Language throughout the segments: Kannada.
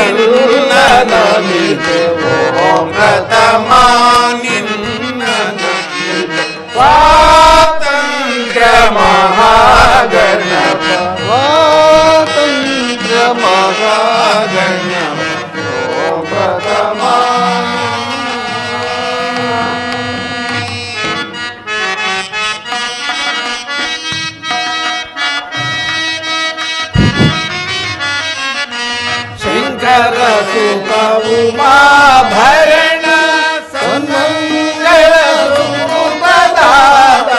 ಎಲ್ಲ ನಮಿತೆ ಓಂ ಪ್ರಥಮ ನಿನ್ನ ನಮಿತೆ ಸ್ವಾತಂತ್ರ್ಯ ಮಹಾಗಣಪ ಸ್ವಾತಂತ್ರ್ಯ ಮಹಾಗಣಪ ಓಂ ಪ್ರಥಮ ಶಂಕರ ಸುತ ಉಮಾ ಭರಣ ಸನ್ಮಂಗಳ ಸುಕೃತದಾತ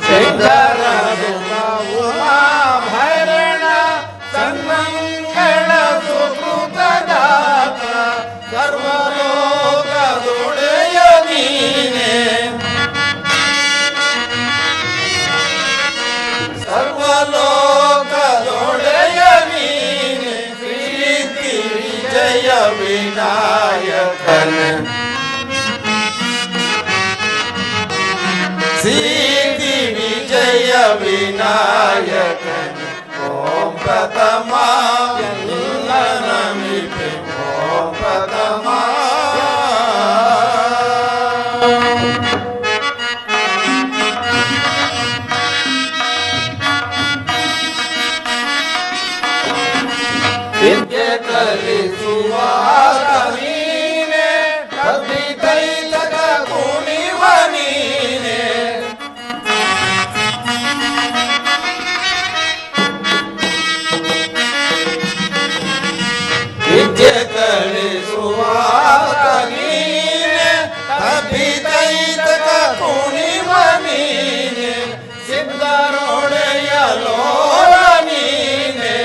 ಶಂಕರ ಸುತ ಉಮಾ ಭರಣ ಸನ್ಮಂಗಳ ಸುಕೃತದಾತ ಸರ್ವಲೋಕದೊಡೆಯ ನೀನೆ ಸರ್ವಲೋಕದೊಡೆಯ ನೀನೆ ಸಿದ್ಧಿ ವಿಜಯ ವಿನಾಯಕನ ಸಿದ್ಧಿ ವಿಜಯ ವಿನಾಯಕನ ಓಂ ಪ್ರಥಮ ಎಲ್ಲ ನಮಿತೆ ಓಂ ಪ್ರಥಮ ವಿದ್ಯೆ ಕಲಿಸುವ ನೀನೆ ಕವಿತೈಲಕ ಕುಣಿವ ನೀನೆ ವಿದ್ಯೆ ಕಲಿಸುವ ನೀನೆ ಕವಿತೈಲಕ ಕುಣಿವ ನೀನೆ ಸಿದ್ಧರೊಡೆಯ ಲೋಲ ನೀನೆ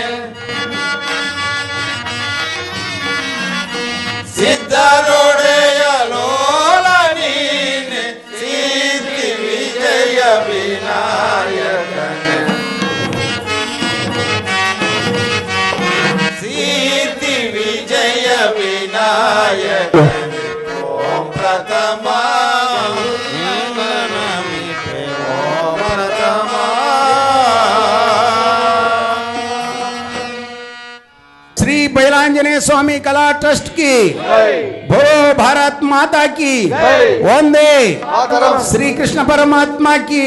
ಸಿದ್ಧರೊಡೆಯ ಲೋಲ ನೀನೆ ಸಿದ್ಧಿ ವಿಜಯ ವಿನಾಯಕನ ಸಿದ್ಧಿ ವಿಜಯ ವಿನಾಯಕನ ಓಂ ಪ್ರಥಮ ನಮಿತೆ ಓಂ ಪ್ರಥಮ श्री बैलांजनेय स्वामी कला ट्रस्ट की बोलो भारत माता की वंदे श्री कृष्ण परमात्मा की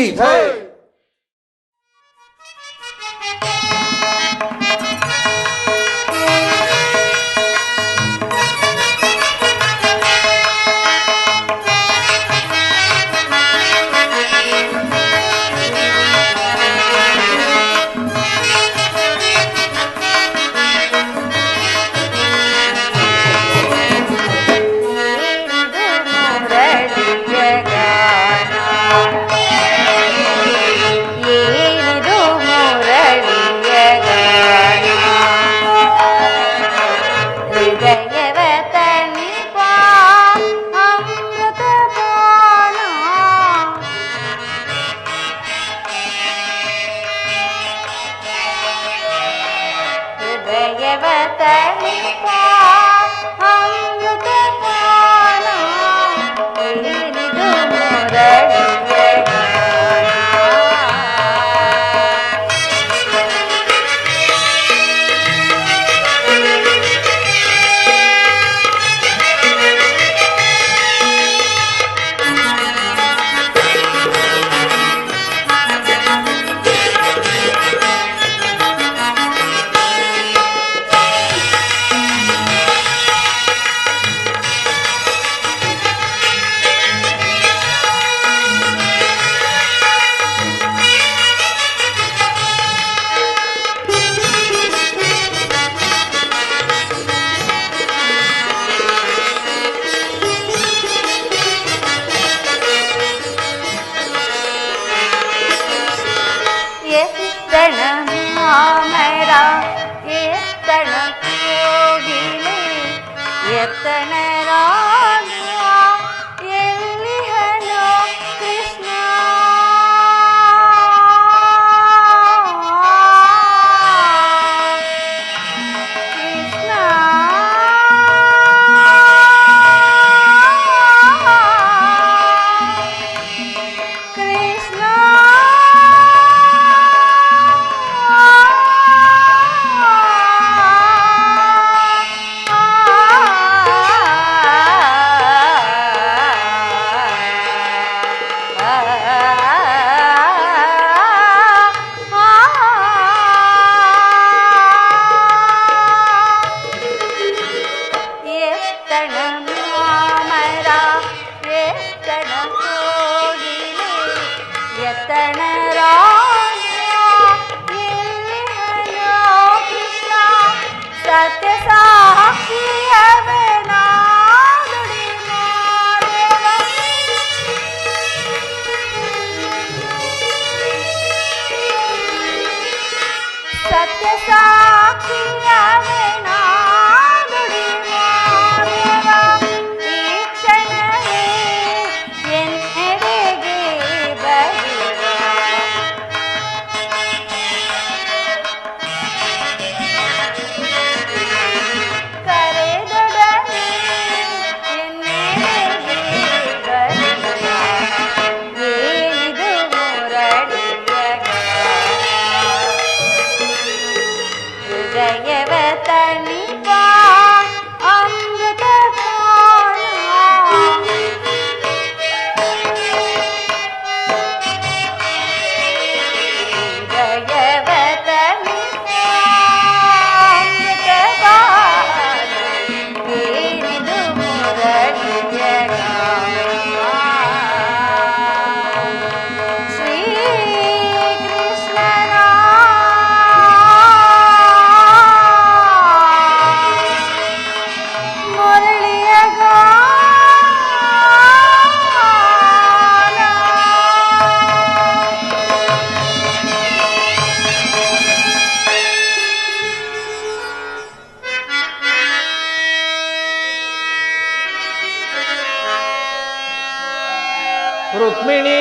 ರುಕ್ಮಿಣಿ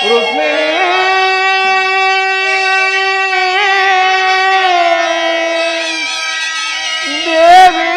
ರುಕ್ಮಿಣಿ ದೇವಿ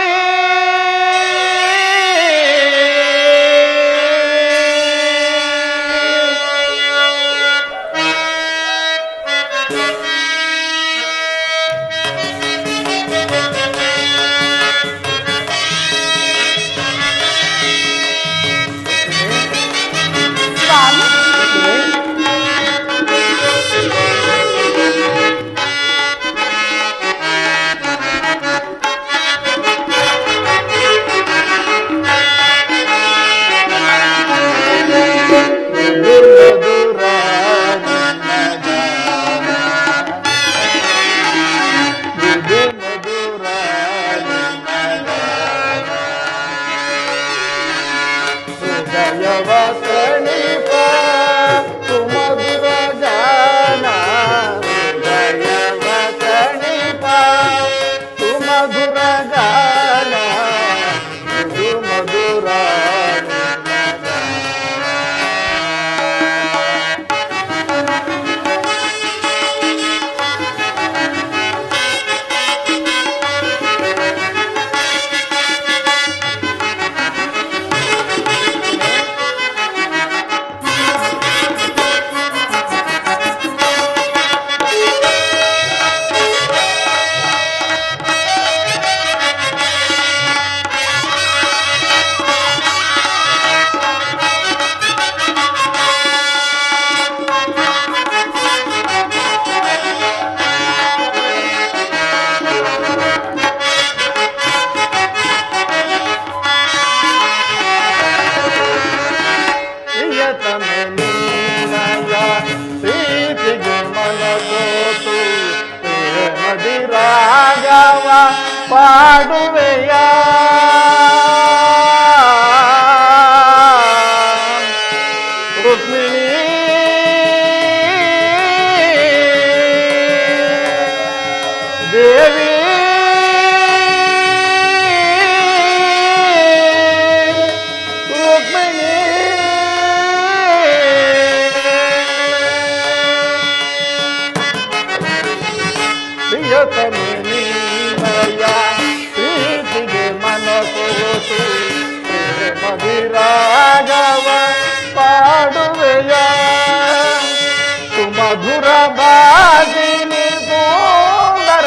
ರಾಘವ ಪಾಡುವೆಯ ರುಕ್ಮಿಣಿ ದೇವಿ ರುಕ್ಮಿಣಿ ಪ್ರಿಯತಮೆ ನೀನಯ ಪ್ರೀತಿಗೆ ಮನಸೋತು ಮಧುರಾಗವ ಪಾಡುವೆಯ ಸುಮಧುರ ಬಾಗಿನಿ ಸುಂದರ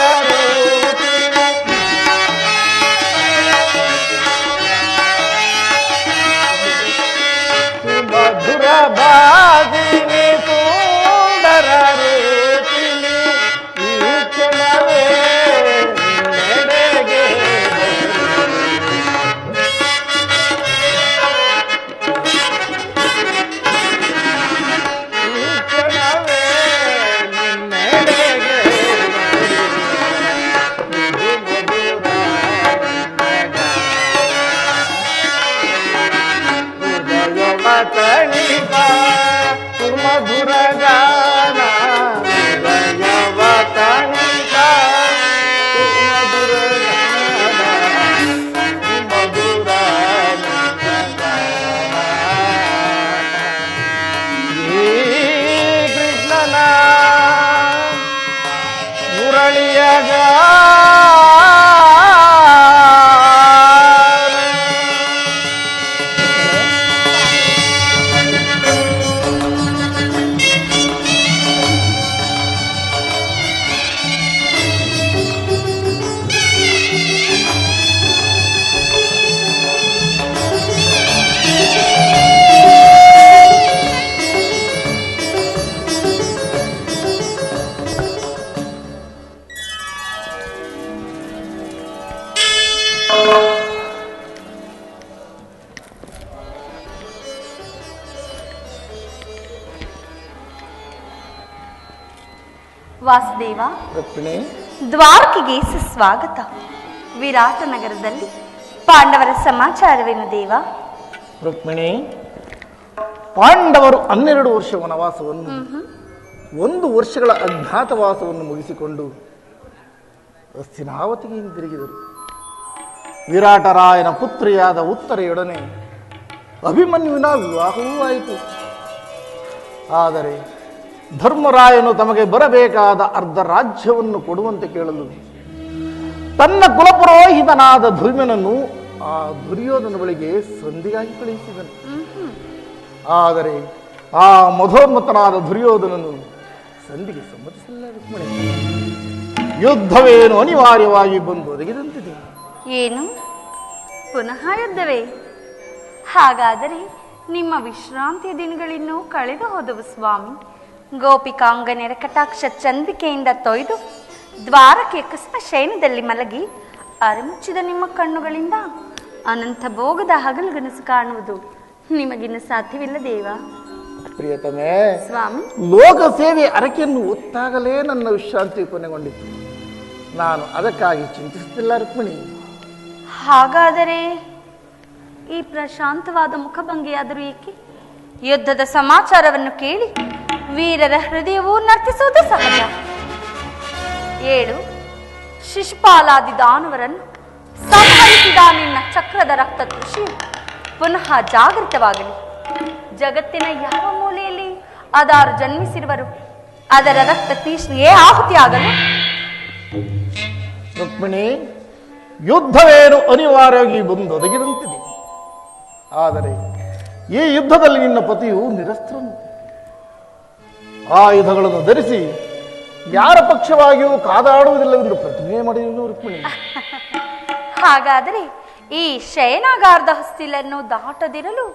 ಸುಮಧುರ ಬಾಗಿನಿ ಸುಂದರ ರೂಪಿಣಿ ಈ ವಾಸುದೇವ, ರುಕ್ಮಿಣಿ, ದ್ವಾರಕೆಗೆ ಸುಸ್ವಾಗತ. ವಿರಾಟ ನಗರದಲ್ಲಿ ಪಾಂಡವರ ಸಮಾಚಾರವೇನು ದೇವ? ರುಕ್ಮಿಣಿ, ಪಾಂಡವರು 12 ವರ್ಷ ವನವಾಸವನ್ನು 1 ವರ್ಷಗಳ ಅಜ್ಞಾತವಾಸವನ್ನು ಮುಗಿಸಿಕೊಂಡು ಹಸ್ತಿನಾವತಿಗೆ ಹಿಂದಿರುಗಿದರು. ವಿರಾಟರಾಯನ ಪುತ್ರಿಯಾದ ಉತ್ತರೆಯೊಡನೆ ಅಭಿಮನ್ಯುವಿನ ವಿವಾಹವೂ ಆಯಿತು. ಆದರೆ ಧರ್ಮರಾಯನು ತಮಗೆ ಬರಬೇಕಾದ ಅರ್ಧ ರಾಜ್ಯವನ್ನು ಕೊಡುವಂತೆ ಕೇಳಲು ತನ್ನ ಕುಲಪುರೋಹಿತನಾದ ಧರ್ಮನನ್ನು ಆ ದುರ್ಯೋಧನ ಬಳಿಗೆ ಸಂಧಿಗಾಗಿ ಕಳುಹಿಸಿದನು. ಆದರೆ ಆ ಮಧೋನ್ಮತನಾದ ದುರ್ಯೋಧನನು ಸಂಧಿಗೆ ಸಮ್ಮತಿಸಲಿಲ್ಲ. ರುಕ್ಮಿಣಿ, ಯುದ್ಧವೇನು ಅನಿವಾರ್ಯವಾಗಿ ಬಂದು ಒದಗಿದಂತಿದೆ. ಏನು, ಪುನಃ ಯುದ್ಧವೇ? ಹಾಗಾದರೆ ನಿಮ್ಮ ವಿಶ್ರಾಂತಿಯ ದಿನಗಳಿನ್ನೂ ಕಳೆದು ಹೋದವು ಸ್ವಾಮಿ. ಗೋಪಿಕಾಂಗನೆರ ಕಟಾಕ್ಷ ಚಂದ್ರಿಕೆಯಿಂದ ತೊಯ್ದು ದ್ವಾರಕೆಯ ಕಸ್ಪ ಶಯನದಲ್ಲಿ ಮಲಗಿ ಅರೆಮುಚ್ಚಿದ ನಿಮ್ಮ ಕಣ್ಣುಗಳಿಂದ ಅನಂತ ಭೋಗದ ಹಗಲುಗನಸು ಕಾಣುವುದು ನಿಮಗಿನ್ನು ಸಾಧ್ಯವಿಲ್ಲ ದೇವ. ಪ್ರಿಯತಮೇ ಸ್ವಾಮಿ, ಲೋಕ ಸೇವೆ ಅರಕೆಯನ್ನು ಒತ್ತಾಗಲೇ ನನ್ನ ವಿಶ್ರಾಂತಿ ಕೊನೆಗೊಂಡಿತ್ತು. ನಾನು ಅದಕ್ಕಾಗಿ ಚಿಂತಿಸುತ್ತಿಲ್ಲ ರುಕ್ಮಿಣಿ. ಹಾಗಾದರೆ ಈ ಪ್ರಶಾಂತವಾದ ಮುಖಭಂಗಿಯಾದರೂ ಏಕೆ? ಯುದ್ಧದ ಸಮಾಚಾರವನ್ನು ಕೇಳಿ ವೀರರ ಹೃದಯವು ನರ್ತಿಸುವುದು ಸಹಜ. 7 ಶಿಶುಪಾಲಾದಿ ದಾನವರನ್ನು ಸಂಹರಿಸಿದ ನಿನ್ನ ಚಕ್ರದ ರಕ್ತ ಕೃಷಿಯು ಪುನಃ ಜಾಗೃತವಾಗಲಿ. ಜಗತ್ತಿನ ಯಾವ ಮೂಲೆಯಲ್ಲಿ ಅದಾರು ಜನ್ಮಿಸಿರುವರು ಅದರ ರಕ್ತ ತೀಕ್ಷ್ಣೆಯೇ ಆಹುತಿಯಾಗಲು. ರುಕ್ಮಿಣಿ, ಯುದ್ಧವೇನು ಅನಿವಾರ್ಯವಾಗಿ ಬಂದು ಒದಗಿದಂತಿದೆ. ಆದರೆ ಈ ಯುದ್ಧದಲ್ಲಿ ನಿನ್ನ ಪತಿಯು ನಿರಸ್ತ್ರನು. ಆಯುಧಗಳನ್ನು ಧರಿಸಿ ಯಾರ ಪಕ್ಷವಾಗಿಯೂ ಕಾದಾಡುವುದಿಲ್ಲವೆಂದು ಪ್ರತಿಜ್ಞೆ ಮಾಡಿದನು ರುಕ್ಮಿಣಿ. ಹಾಗಾದರೆ ಈ ಶಯನಾಗಾರದ ಹೊಸ್ತಿಲನ್ನು ದಾಟದಿರಲು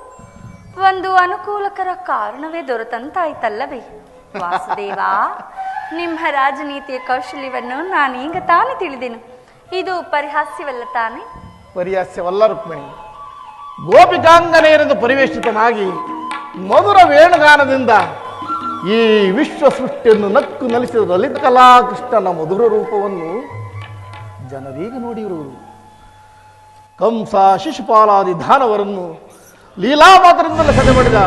ಒಂದು ಅನುಕೂಲಕರ ಕಾರಣವೇ ದೊರೆತಂತಾಯ್ತಲ್ಲವೇ ವಾಸುದೇವ? ನಿಮ್ಮ ರಾಜನೀತಿಯ ಕೌಶಲ್ಯವನ್ನು ನಾನೀಗ ತಾನೇ ತಿಳಿದೆನು. ಇದು ಪರಿಹಾಸ್ಯವಲ್ಲ ತಾನೇ? ಪರಿಹಾಸ್ಯವಲ್ಲ ರುಕ್ಮಿಣಿ. ಗೋಪಿಕಾಂಗನೆಯರೆಂದು ಪರಿವೇಷಿತನಾಗಿ ಮಧುರ ವೇಣುಗಾನದಿಂದ ಈ ವಿಶ್ವ ಸೃಷ್ಟಿಯನ್ನು ನಕ್ಕು ನಲಿಸಿದ ಲಲಿತ ಕಲಾಕೃಷ್ಣನ ಮಧುರ ರೂಪವನ್ನು ಜನರೀಗ ನೋಡಿರುವುದು. ಕಂಸ ಶಿಶುಪಾಲಾದಿ ದಾನವರನ್ನು ಲೀಲಾ ಮಾತ್ರದಿಂದಲೇ ಸದೆಬಡಿದ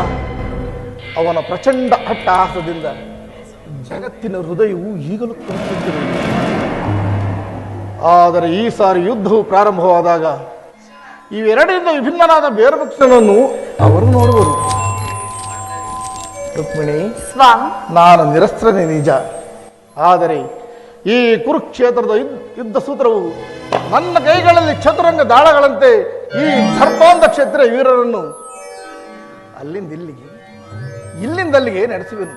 ಅವನ ಪ್ರಚಂಡ ಅಟ್ಟಹಾಸದಿಂದ ಜಗತ್ತಿನ ಹೃದಯವು ಈಗಲೂ ತುಂಬಿರುವುದು. ಆದರೆ ಈ ಸಾರಿ ಯುದ್ಧವು ಪ್ರಾರಂಭವಾದಾಗ ಇವೆರಡರಿಂದ ವಿಭಿನ್ನನಾದ ಬೇರೆ ಪಕ್ಷಗಳನ್ನು ಅವರು ನೋಡುವರು. ರುಕ್ಮಿಣಿ, ಸ್ವಾಮಿ, ನಾನು ನಿರಸ್ತ್ರನೇ ನಿಜ. ಆದರೆ ಈ ಕುರುಕ್ಷೇತ್ರದ ಯುದ್ಧ ಸೂತ್ರವು ನನ್ನ ಕೈಗಳಲ್ಲಿ ಚತುರಂಗ ದಾಳಗಳಂತೆ ಈ ಧರ್ಮಾಂಧ ಕ್ಷೇತ್ರ ವೀರರನ್ನು ಅಲ್ಲಿಂದ ಇಲ್ಲಿಗೆ ಇಲ್ಲಿಂದಲ್ಲಿಗೆ ನಡೆಸುವೆನು.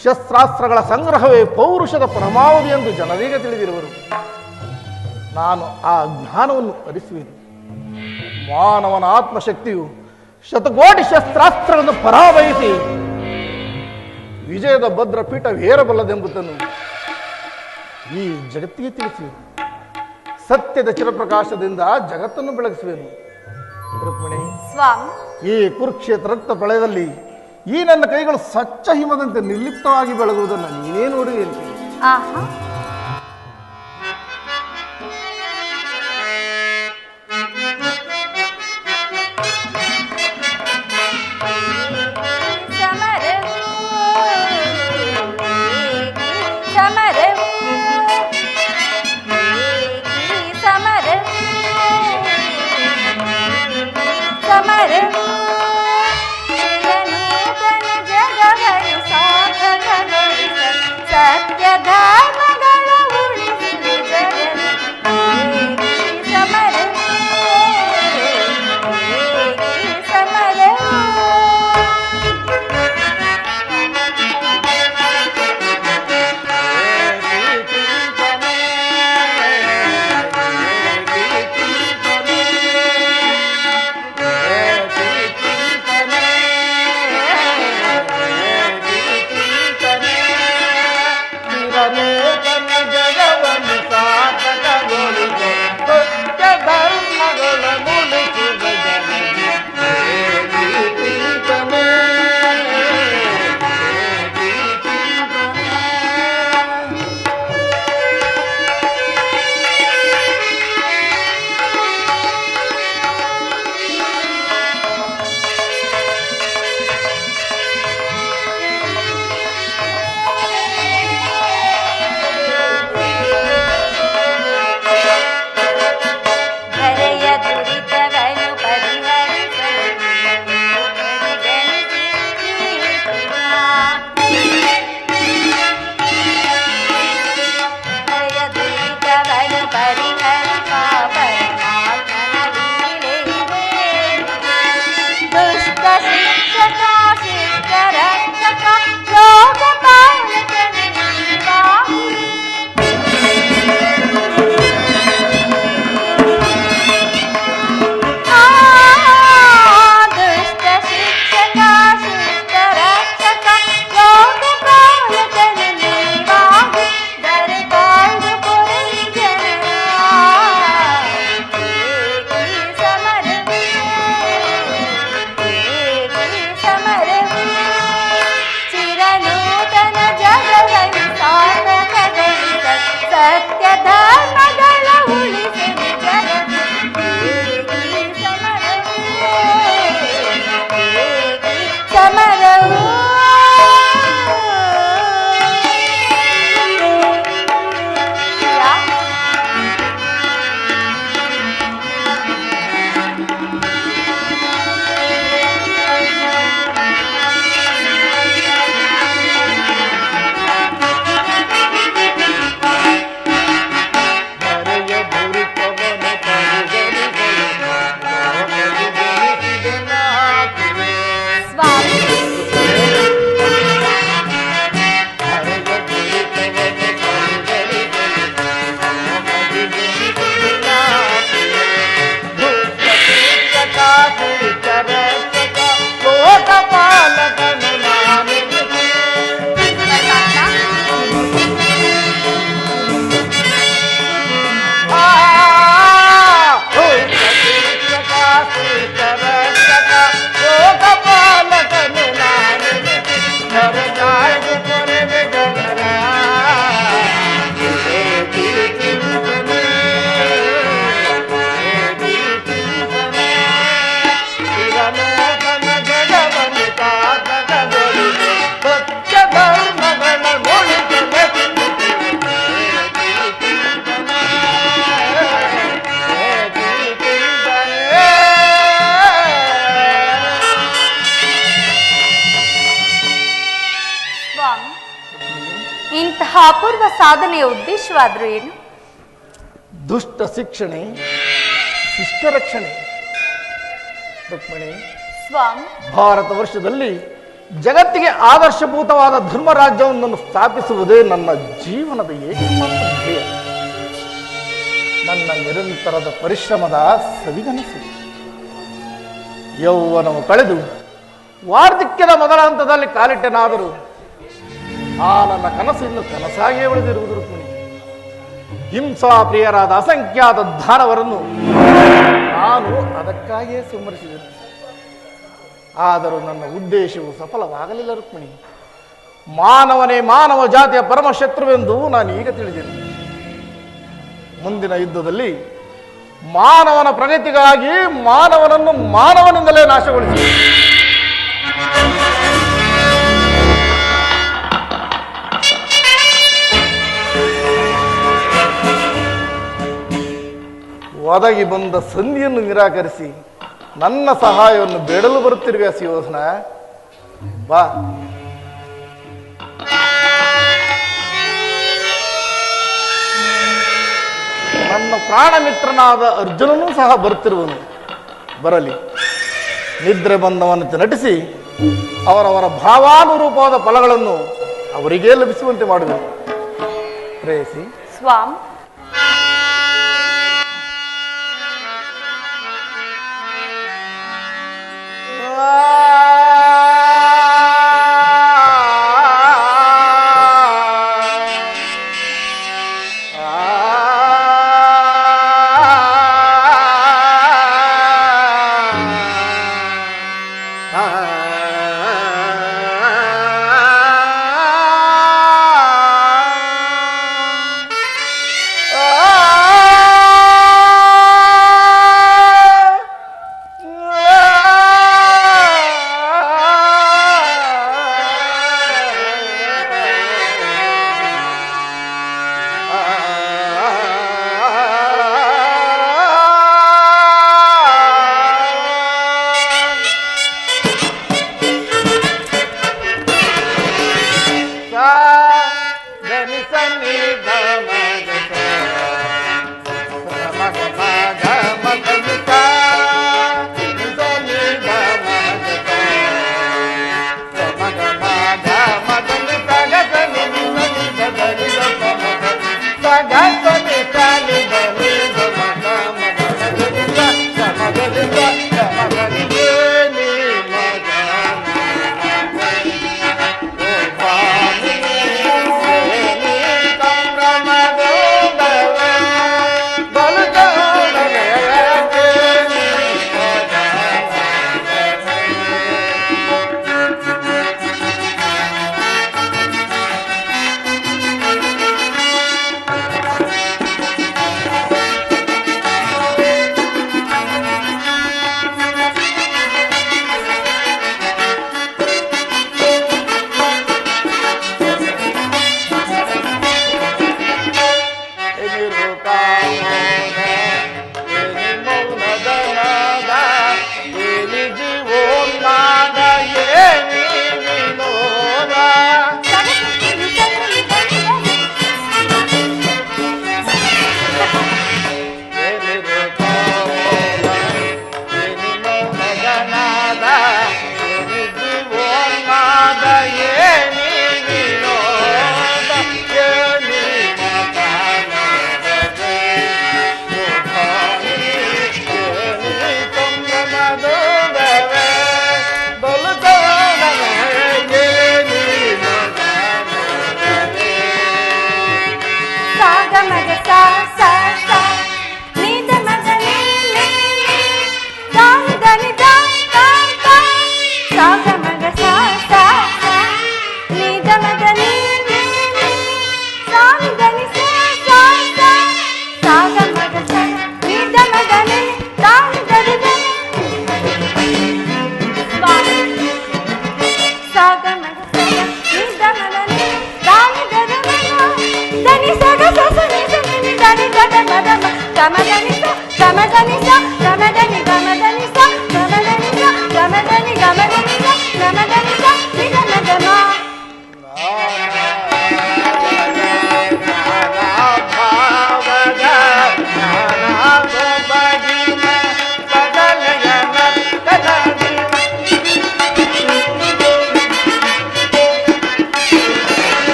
ಶಸ್ತ್ರಾಸ್ತ್ರಗಳ ಸಂಗ್ರಹವೇ ಪೌರುಷದ ಪರಮಾವಧಿ ಎಂದು ಜನರಿಗೆ ತಿಳಿದಿರುವರು. ನಾನು ಆ ಜ್ಞಾನವನ್ನು ಅರಿಸುವೆನು. ಮಾನವನ ಆತ್ಮಶಕ್ತಿಯು ಶತಕೋಟಿ ಶಸ್ತ್ರಾಸ್ತ್ರಗಳನ್ನು ಪರಾಭವಿಸಿ ವಿಜಯದ ಭದ್ರಪೀಠವೇರಬಲ್ಲದೆಂಬುದನ್ನು ಈ ಜಗತ್ತಿಗೆ ತಿಳಿಸುವೆನು. ಸತ್ಯದ ಚಿರಪ್ರಕಾಶದಿಂದ ಜಗತ್ತನ್ನು ಬೆಳಗಿಸುವೆನು. ರುಕ್ಮಿಣಿ, ಸ್ವಾಮಿ, ಈ ಕುರುಕ್ಷೇತ್ರ ರಕ್ತ ಪ್ರಳಯದಲ್ಲಿ ಈ ನನ್ನ ಕೈಗಳು ಸ್ವಚ್ಛ ಹಿಮದಂತೆ ನಿರ್ಲಿಪ್ತವಾಗಿ ಬೆಳಗುವುದನ್ನು ನೀನೇ ನೋಡಿ ಹೇಳ್ತೀನಿ. ಸಾಧನೆಯ ಉದ್ದೇಶವಾದ್ರೂ ಏನು? ದುಷ್ಟ ಶಿಕ್ಷಣೆ, ಶಿಷ್ಟ ರಕ್ಷಣೆ. ರುಕ್ಮಿಣಿ, ಸ್ವಾಮಿ, ಭಾರತ ವರ್ಷದಲ್ಲಿ ಜಗತ್ತಿಗೆ ಆದರ್ಶಭೂತವಾದ ಧರ್ಮರಾಜ್ಯವೊಂದನ್ನು ಸ್ಥಾಪಿಸುವುದೇ ನನ್ನ ಜೀವನದ ಏಕಮಾತ್ರ ಧ್ಯೇಯ. ನನ್ನ ನಿರಂತರದ ಪರಿಶ್ರಮದ ಸವಿಗನಸು. ಯೌವನವು ಕಳೆದು ವಾರ್ಧಕ್ಯದ ಮೊದಲ ಹಂತದಲ್ಲಿ ಕಾಲಿಟ್ಟನಾದರೂ ಆ ನನ್ನ ಕನಸು ಇನ್ನು ಕನಸಾಗಿಯೇ ಉಳಿದಿರುವುದು. ರುಕ್ಮಿಣಿ, ಹಿಂಸಾ ಪ್ರಿಯರಾದ ಅಸಂಖ್ಯಾತ ದಾನವರನ್ನು ನಾನು ಅದಕ್ಕಾಗಿಯೇ ಸಂಹರಿಸಿದೆನು. ಆದರೂ ನನ್ನ ಉದ್ದೇಶವು ಸಫಲವಾಗಲಿಲ್ಲ. ರುಕ್ಮಿಣಿ, ಮಾನವನೇ ಮಾನವ ಜಾತಿಯ ಪರಮಶತ್ರುವೆಂದು ನಾನು ಈಗ ತಿಳಿದೆನು. ಮುಂದಿನ ಯುದ್ಧದಲ್ಲಿ ಮಾನವನ ಪ್ರಗತಿಗಾಗಿ ಮಾನವನನ್ನು ಮಾನವನಿಂದಲೇ ನಾಶಗೊಳಿಸಿ ಒದಗಿ ಬಂದ ಸಂಧಿಯನ್ನು ನಿರಾಕರಿಸಿ ನನ್ನ ಸಹಾಯವನ್ನು ಬೇಡಲು ಬರುತ್ತಿರುವ ಸುಯೋಧನ, ಬಾ. ನನ್ನ ಪ್ರಾಣ ಮಿತ್ರನಾದ ಅರ್ಜುನನೂ ಸಹ ಬರುತ್ತಿರುವನು. ಬರಲಿ, ನಿದ್ರೆ ಬಂದವನಂತೆ ನಟಿಸಿ ಅವರವರ ಭಾವಾನುರೂಪವಾದ ಫಲಗಳನ್ನು ಅವರಿಗೇ ಲಭಿಸುವಂತೆ ಮಾಡುವೆನು. ಪ್ರೇಯಸಿ. ಸ್ವಾಮಿ,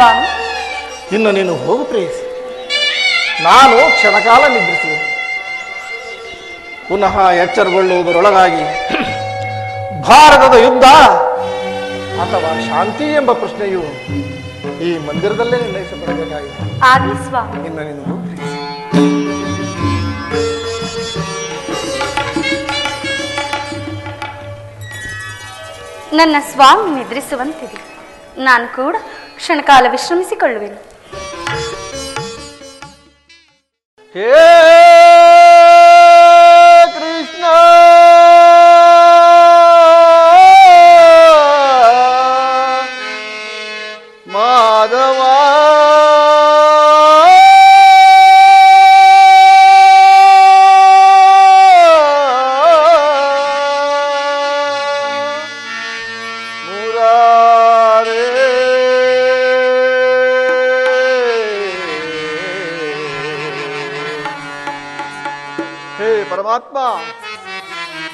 ಸ್ವಾಮಿ. ಇನ್ನು ನೀನು ಹೋಗು ಪ್ರೇಯಸಿ. ನಾನು ಕ್ಷಣಕಾಲ ನಿದ್ರಿಸುವೆ. ಪುನಃ ಎಚ್ಚರಗೊಳ್ಳುವುದರೊಳಗಾಗಿ ಭಾರತದ ಯುದ್ಧ ಅಥವಾ ಶಾಂತಿ ಎಂಬ ಪ್ರಶ್ನೆಯು ಈ ಮಂದಿರದಲ್ಲೇ ನಿರ್ಣಯಿಸಲ್ಪಡಬೇಕಾಗಿದೆ. ಆಗಲಿ ಸ್ವಾಮಿ. ಇನ್ನು ನೀನು ಹೋಗು ಪ್ರೇಯಸಿ. ನನ್ನ ಸ್ವಾಮಿ ನಿದ್ರಿಸುವಂತಿದೆ. ನಾನು ಕೂಡ ಕ್ಷಣಕಾಲ ವಿಶ್ರಮಿಸಿಕೊಳ್ಳುವೆನು. ಹೇ ಕೃಷ್ಣ ಮಾಧವ ಪರಮಾತ್ಮ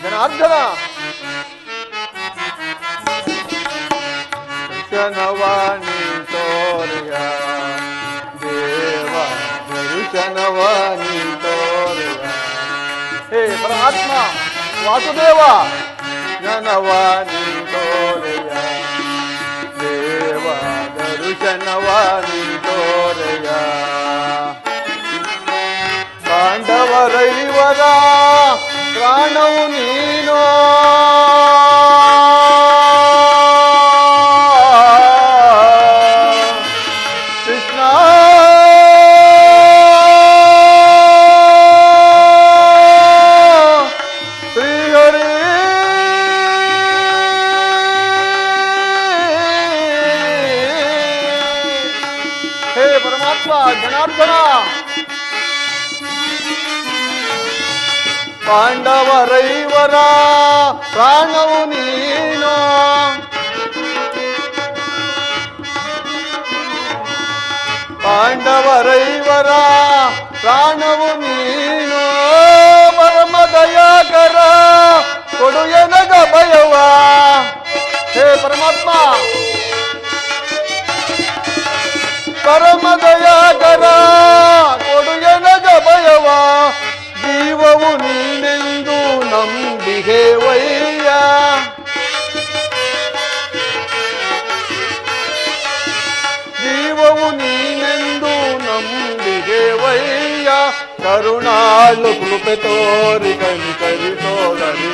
ಜನಾರ್ದನ ದರ್ಶನವಾಣಿ ತೋರಿಯ ದೇವ ದರ್ಶನವಾಣಿ ತೋರಿಯ. ಹೇ ಪರಮಾತ್ಮ ವಾಸುದೇವ ಜನವಾಣಿ ತೋರಿಯ ದೇವ ದರ್ಶನವಾಣಿ ತೋರಿಯ. ಪಾಂಡವರೈವರ ಪ್ರಾಣವು ನೀನು ಕೃಷ್ಣ. ಶ್ರೀಹರಿ ಹೇ ಪರಮಾತ್ಮ ಜನಾರ್ದನ ಪಾಂಡವರೈವರ ಪ್ರಾಣವು ನೀನು ಪಾಂಡವರೈವರ ಪ್ರಾಣವು ನೀನು. ಪರಮ ದಯಾಕರ ಕೊಡು ಎನಗ ಭಯವ. ಹೇ ಪರಮಾತ್ಮ ಪರಮ ದಯಾಕರ ಕೊಡು ಎನಗ ಭಯವ. ಜೀವವು ನೀನೆಂದು ನಂಬಿಗೆ ವಯ್ಯ. ಜೀವವು ನೀನೆಂದು ನಂಬಿಗೆ ವಯ್ಯ. ಕರುಣಾಳು ಕೃಪೆ ತೋರಿ ಕನಿಕರಿಸೋದರಿ.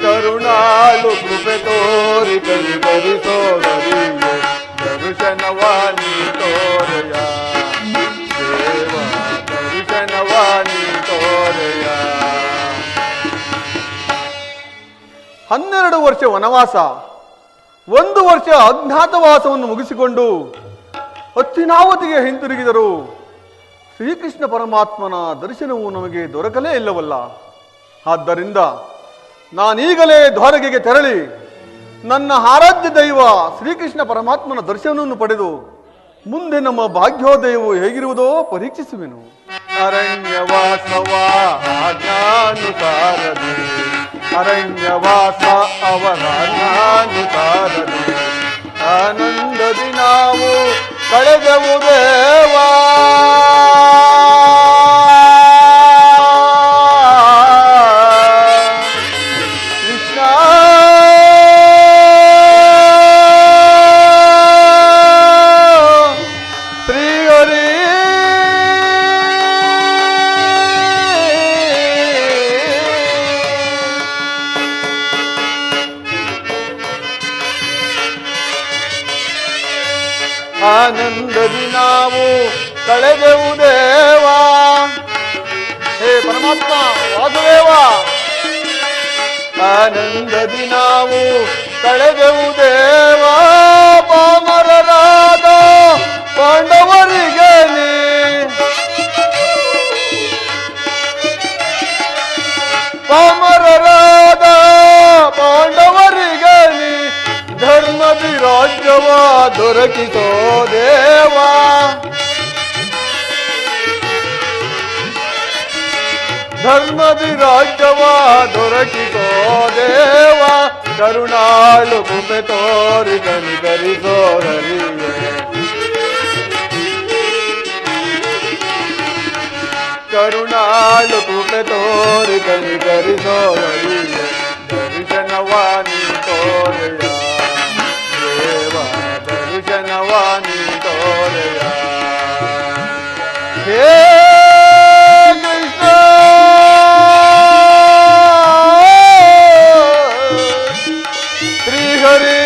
ಕರುಣಾಳು ಕೃಪೆ ತೋರಿ ಕನಿಕರಿಸೋದರಿ. ದರ್ಶನವಾಣಿ ತೋರೆಯ ದೇವ ದರ್ಶನವಾಣಿ ತೋರೆಯ. 12 ವರ್ಷ ವನವಾಸ, 1 ವರ್ಷ ಅಜ್ಞಾತವಾಸವನ್ನು ಮುಗಿಸಿಕೊಂಡು ಹಸ್ತಿನಾವತಿಗೆ ಹಿಂತಿರುಗಿದರು. ಶ್ರೀಕೃಷ್ಣ ಪರಮಾತ್ಮನ ದರ್ಶನವು ನಮಗೆ ದೊರಕಲೇ ಇಲ್ಲವಲ್ಲ. ಆದ್ದರಿಂದ ನಾನೀಗಲೇ ದ್ವಾರಕೆಗೆ ತೆರಳಿ ನನ್ನ ಆರಾಧ್ಯ ದೈವ ಶ್ರೀಕೃಷ್ಣ ಪರಮಾತ್ಮನ ದರ್ಶನವನ್ನು ಪಡೆದು ಮುಂದೆ ನಮ್ಮ ಭಾಗ್ಯೋದಯವು ಹೇಗಿರುವುದೋ ಪರೀಕ್ಷಿಸುವೆನು. ಅರಣ್ಯವಾಸವ ಆಜ್ಞಾನುಸಾರದೆ ಅರಣ್ಯವಾಸ ಅವರ ಆಜ್ಞಾನುಸಾರದೆ ಆನಂದದಿ ನಾವು ಕಳೆದೆವು ದೇವಾ. ಆನಂದದಿ ನಾವು ಕಳೆದೆವು ದೇವಾ. ಹೇ ಪರಮಾತ್ಮ ವಾಸುದೇವ ಆನಂದದಿ ನಾವು ಕಳೆದೆವು ದೇವಾ. ಪಾಮರರಾದ ಪಾಂಡವರಿಗೆ ನೀ ಪಾಮರರಾದ ಪಾಂಡವರಿಗೆ ನೀ ಧರ್ಮದಿ ರಾಜ್ಯವ ದೊರಕಿತೋ ದೇವಾ. ಧರ್ಮದಿ ರಾಜ್ಯವ ದೊರಕಿತೋ ದೇವಾ. ಕರುಣಾಳು ಕೃಪೆ ತೋರಿ ಕನಿಕರಿಸೋ ಹರಿಯೇ. ಕರುಣಾಳು ಕೃಪೆ ತೋರಿ ಕನಿಕರಿಸೋ ಹರಿಯೇ. ದರ್ಶನವಾಣಿ ತೋರೆಯ ದೇವ, ದರ್ಶನವಾಣಿ ತೋರೆಯ. ಹೇ ಕೃಷ್ಣ ಶ್ರೀಹರಿ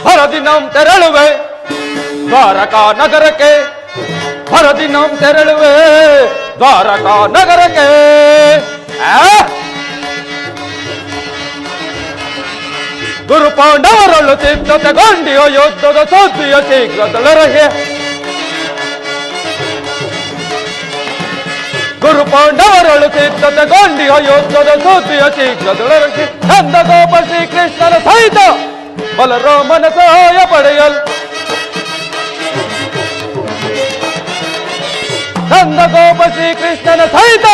ಭರದಿನಂ ತೆರಳುವೆ ದ್ವಾರಕಾ ನಗರಕ್ಕೆ. ಭರದಿನಂ ತೆರಳುವೆ ದ್ವಾರಕಾ ನಗರಕ್ಕೆ. ಗುರು ಪಾಂಡವರಳು ಸಿದ್ಧತೆಗೊಂಡಿಯೋ ಯುದ್ಧದ ಸುದ್ದಿಯ ಶೀಘ್ರದೊಳರಗೆ. ಗುರು ಪಾಂಡವರಳು ಸಿದ್ಧತೆಗೊಂಡಿಯೋ ಯುದ್ಧದ ಸುದ್ದಿಯ ಶೀಘ್ರದೊಳರಗೆ. ನಂದಗೋಪ ಶ್ರೀಕೃಷ್ಣನ ಸಹಿತ ಬಲರಾಮನ ಸಹಾಯ ಪಡೆಯಲ್. ನಂದಗೋಪ ಶ್ರೀಕೃಷ್ಣನ ಸಹಿತ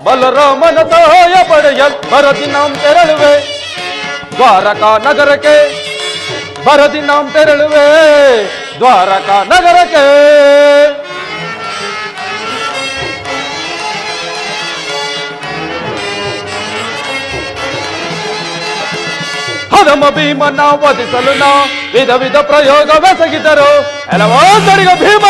ಬಲರಾಮನ ಸಹಾಯ ಪಡೆಯಲ್. ಭರದಿನಂ ತೆರಳುವೆ ದ್ವಾರಕಾ ನಗರಕ್ಕೆ. ಭರದಿನಂ ತೆರಳುವೆ ದ್ವಾರಕಾ ನಗರಕ್ಕೆ. ಹದಮ ಭೀಮನ ವಧಿಸಲು ನಾ ವಿಧ ವಿಧ ಪ್ರಯೋಗವೆಸಗಿದರು. ಎಲ್ಲವೊಂದರಿಗೆ ಭೀಮ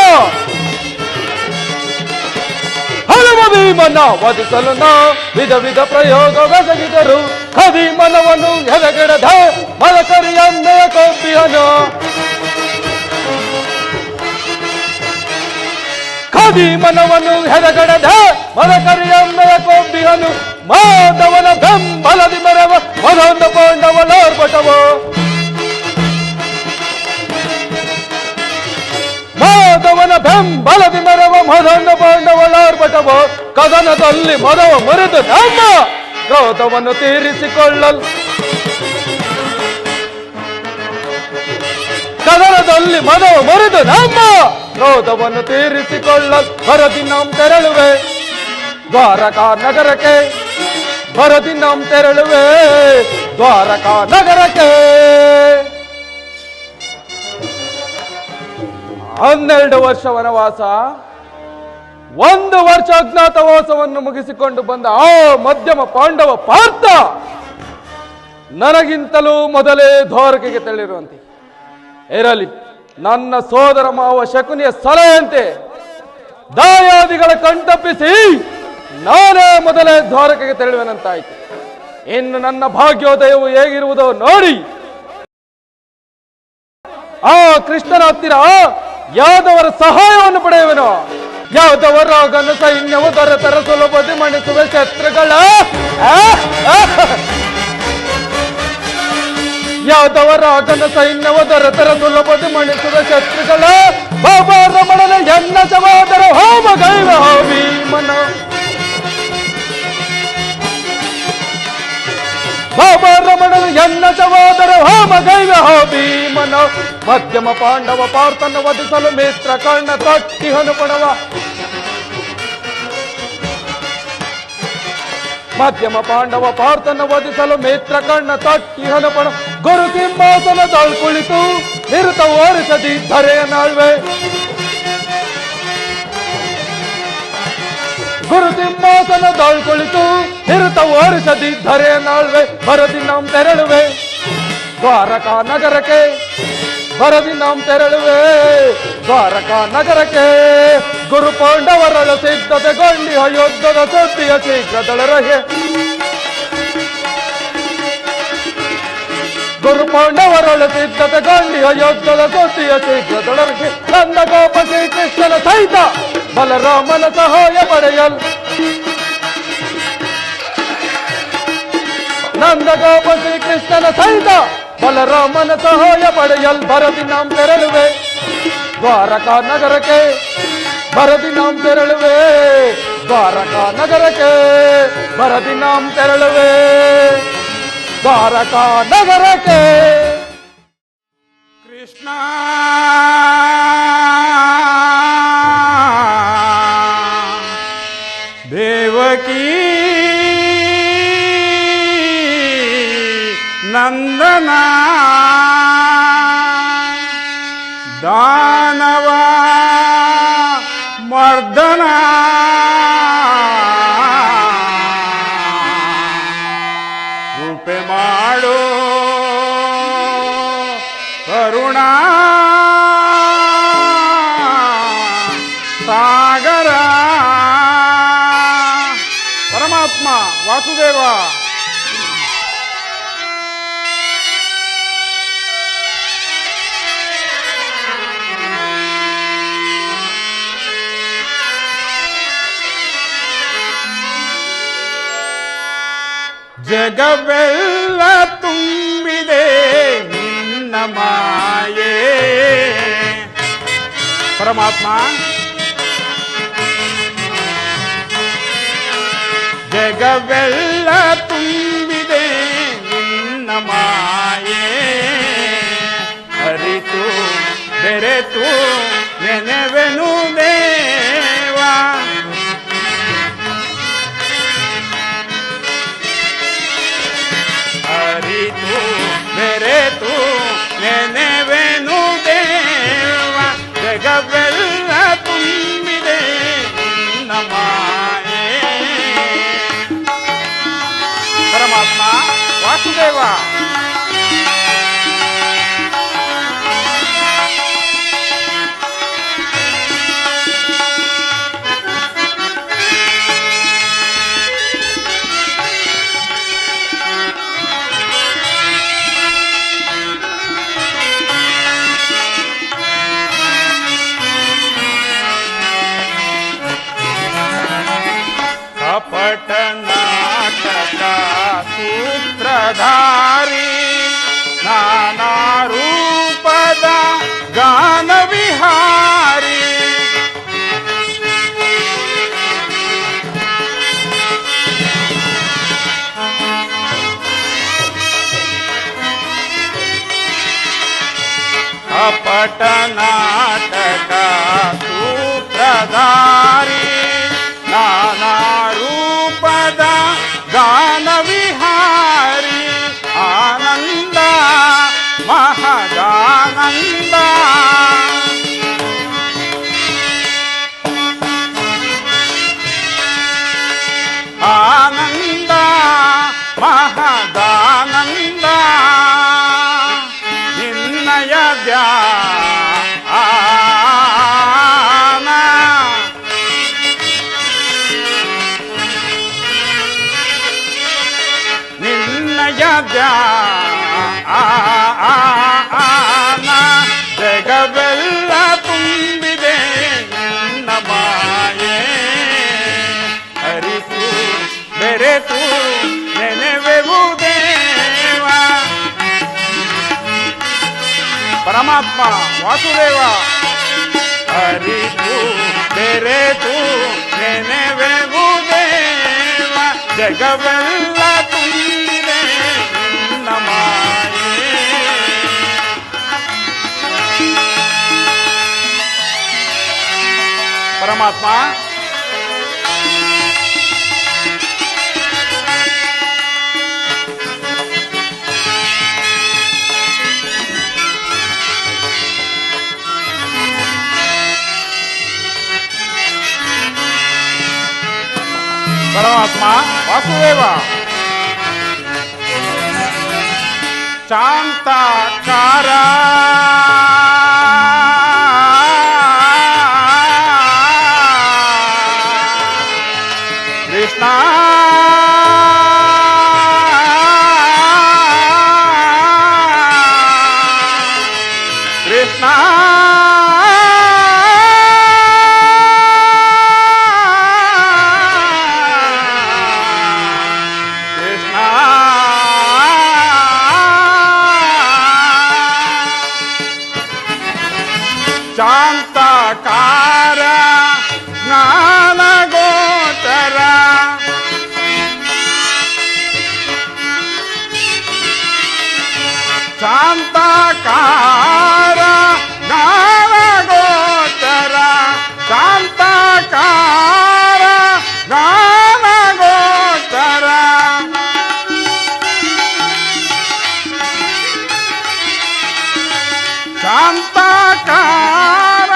ಹನುಮ ಭೀಮನ ವಧಿಸಲು ನಾ ವಿಧ ವಿಧ ಪ್ರಯೋಗವೆಸಗಿದರು. ಖದೀಮನವನ್ನು ಎದೆಗೆಡದ ಮಲಕರಿಯನ್ನೆಯ ಕೊಬ್ಬಿಯನು. ಖದೀಮನವನ್ನು ಎದೆಗೆಡದ ಮಲಕರಿಯನ್ನೆಯ ಕೊಬ್ಬಿಯನು. ಮಾಧವನ ಬೆಂಬಲದಿ ಮೆರವ ಮದೊಂದು ಪಾಂಡವಲೋರ್ಪಟವು. ಮಾಧವನ ಬೆಂಬಲದಿ ಮೆರವ ಮದೊಂದು ಪಾಂಡವಲೋರ್ಪಟವು. ಕದನದಲ್ಲಿ ಮದವ ಮುರಿದು ನಮ್ಮ ಕ್ರೋಧವನ್ನು ತೀರಿಸಿಕೊಳ್ಳಲ್. ಕದನದಲ್ಲಿ ಮದವ ಮುರಿದು ನಮ್ಮ ಕ್ರೋಧವನ್ನು ತೀರಿಸಿಕೊಳ್ಳಲ್. ಭರದಿನಂ ತೆರಳುವೆ ದ್ವಾರಕಾ ನಗರಕ್ಕೆ. ಭರದಿನಂ ತೆರಳುವೆ ದ್ವಾರಕಾ ನಗರಕ್ಕೆ. 12 ವರ್ಷ ವನವಾಸ, 1 ವರ್ಷ ಅಜ್ಞಾತವಾಸವನ್ನು ಮುಗಿಸಿಕೊಂಡು ಬಂದ ಆ ಮಧ್ಯಮ ಪಾಂಡವ ಪಾರ್ಥ ನನಗಿಂತಲೂ ಮೊದಲೇ ದ್ವಾರಕೆಗೆ ತೆರಳಿರುವಂತೆ ಇರಲಿ. ನನ್ನ ಸೋದರ ಮಾವ ಶಕುನಿಯ ಸಲಹೆಯಂತೆ ದಾಯಾದಿಗಳ ಕಣ್ತಪ್ಪಿಸಿ ನಾನೇ ಮೊದಲೇ ದ್ವಾರಕೆಗೆ ತೆರಳುವೆನಂತಾಯಿತು. ಇನ್ನು ನನ್ನ ಭಾಗ್ಯೋದಯವು ಹೇಗಿರುವುದೋ ನೋಡಿ ಆ ಕೃಷ್ಣನ ಹತ್ತಿರ ಯಾದವರ ಸಹಾಯವನ್ನು ಪಡೆಯುವನು. ಯಾದವರ ಗನ ಸೈನ್ಯವು ದೊರೆತರ ಸುಲಭದಿ ಮಣಿಸುವ ಶತ್ರುಗಳ. ಯಾದವರ ಗನ ಸೈನ್ಯವು ದೊರೆತರ ಸುಲಭದಿ ಮಣಿಸುವ ಶತ್ರುಗಳ. ಬಾಬಾ ರಮಣನ ಎನ್ನ ಸಹೋದರ ಹೋಮ ಗೈವ ಭೀಮನ. ಬಾಬಾ ರಮಣನ ಎನ್ನ ಸಹೋದರ ಹೋಮ ಗೈವ ಭೀಮನ. ಮಧ್ಯಮ ಪಾಂಡವ ಪಾರ್ಥನ ವಧಿಸಲು ಮಿತ್ರ ಕರ್ಣ ತಟ್ಟಿ ಹನುಪಣವ. ಮಧ್ಯಮ ಪಾಂಡವ ಪಾರ್ಥನ ವಧಿಸಲು ಮಿತ್ರ ಕರ್ಣ ತಟ್ಟಿ ಹನುಪಣ. ಗುರು ಸಿಂಹಾಸನದೊಳ್ ಕುಳಿತು ನಿರುತ ಓರಿಸದಿ ಧರೆಯ ನಾಳ್ವೆ. ಗುರು ಸಿಂಹಾಸನದೊಳ್ ಕುಳಿತು ನಿರುತ ಓರಿಸದಿ ಧರೆಯ ನಾಳ್ವೆ. ಭರದಿನಂ ತೆರಳುವೆ ದ್ವಾರಕಾ ನಗರಕ್ಕೆ. ಭರದಿನಂ ತೆರಳುವೆ ದ್ವಾರಕಾ ನಗರಕ್ಕೆ. ಗುರು ಪಾಂಡವರಳ ಸಿದ್ಧತೆಗೊಂಡಿ ಯುದ್ಧದ ಸುದ್ದಿಯ ಶೀಘ್ರದೊಳರಗೆ. ಗುರು ಪಾಂಡವರಳ ಸಿದ್ಧತೆಗೊಂಡಿ ಯುದ್ಧದ ಸುದ್ದಿಯ ಶೀಘ್ರದೊಳರಗೆ. ನಂದಗೋಪ ಶ್ರೀಕೃಷ್ಣನ ಸಹಿತ ಬಲರಾಮನ ಸಹಾಯ ಪಡೆಯಲ್. ನಂದಗೋಪ ಶ್ರೀಕೃಷ್ಣನ ಸಹಿತ ಬಲರಾಮನ ಸಹಾಯ ಪಡೆಯಲ್. ಭರದಿನಂ ತೆರಳುವೆ ದ್ವಾರಕಾ ನಗರಕ್ಕೆ. ಭರದಿನಂ ತೆರಳುವೆ ದ್ವಾರಕಾ ನಗರಕ್ಕೆ. ಭರದಿನಂ ತೆರಳುವೆ ದ್ವಾರಕಾ ನಗರಕ್ಕೆ. ಕೃಷ್ಣ ಕರುಣಾ ಸಾಗರ ಪರಮಾತ್ಮ ವಾಸುದೇವ. ಜಗವೆಲ್ಲ ತುಂಬಿದೆ ನಿನ್ನ ಮಾಯೆ ಪರಮಾತ್ಮ. ಜಗವೆಲ್ಲ ತುಂಬಿದೆ ನಿನ್ನ ಮಾಯೆ, ಅರಿತು ಬೆರೆತು ನೆನೆವೆನು ದೇವ. ಅರಿತು ಬೆರೆತು ನೆನೆವೆನು ದೇವ, ಜಗವೆಲ್ಲ ತುಂಬಿದೆ ನಿನ್ನ ಮಾಯೆ ಪರಮಾತ್ಮ ವಾಸುದೇವ. ಕಪಟ ನಾಟಕ ಸೂತ್ರಧಾರಿ ನಾನಾ ರೂಪದ ಗಾನ ವಿಹಾರಿ, ಕಪಟ ನಾಟಕ ಸೂತ್ರಧಾರಿ ನಾನಾ ರೂಪದ ಗಾನ ವಿಹಾರಿ, ಆನಂದ ಮಹದಾನಂದ. ಆನಂದ ಮಹದಾನಂದ ನಿನ್ನಯ ಧ್ಯಾನ, ನಿನ್ನಯ ಧ್ಯಾನ, ಜಗವೆಲ್ಲ ತುಂಬಿದೆ ನಿನ್ನ ಮಾಯೆ, ಅರಿತು ಬೆರೆತು ನೆನೆವೆವು ದೇವ ಪರಮಾತ್ಮ ವಾಸುದೇವ. ಅರಿತು ಬೆರೆತು ನೆನೆವೆವು ದೇವ, ಜಗವೆಲ್ಲ ತುಂಬಿದೆ ನಿನ್ನ ಮಾಯೆ ಪರಮಾತ್ಮ. ಪರಮಾತ್ಮ ವಾಸುದೇವ. ಶಾಂತಾಕಾರ ಕೃಷ್ಣ ಕೃಷ್ಣ ಶಾಂತಕಾರ ಜ್ಞಾನ ಗೋಚರ, ಶಾಂತಕಾರ ಜ್ಞಾನ ಗೋಚರ, ಶಾಂತಕಾರ ಜ್ಞಾನ ಗೋಚರ, ಶಾಂತಕಾರ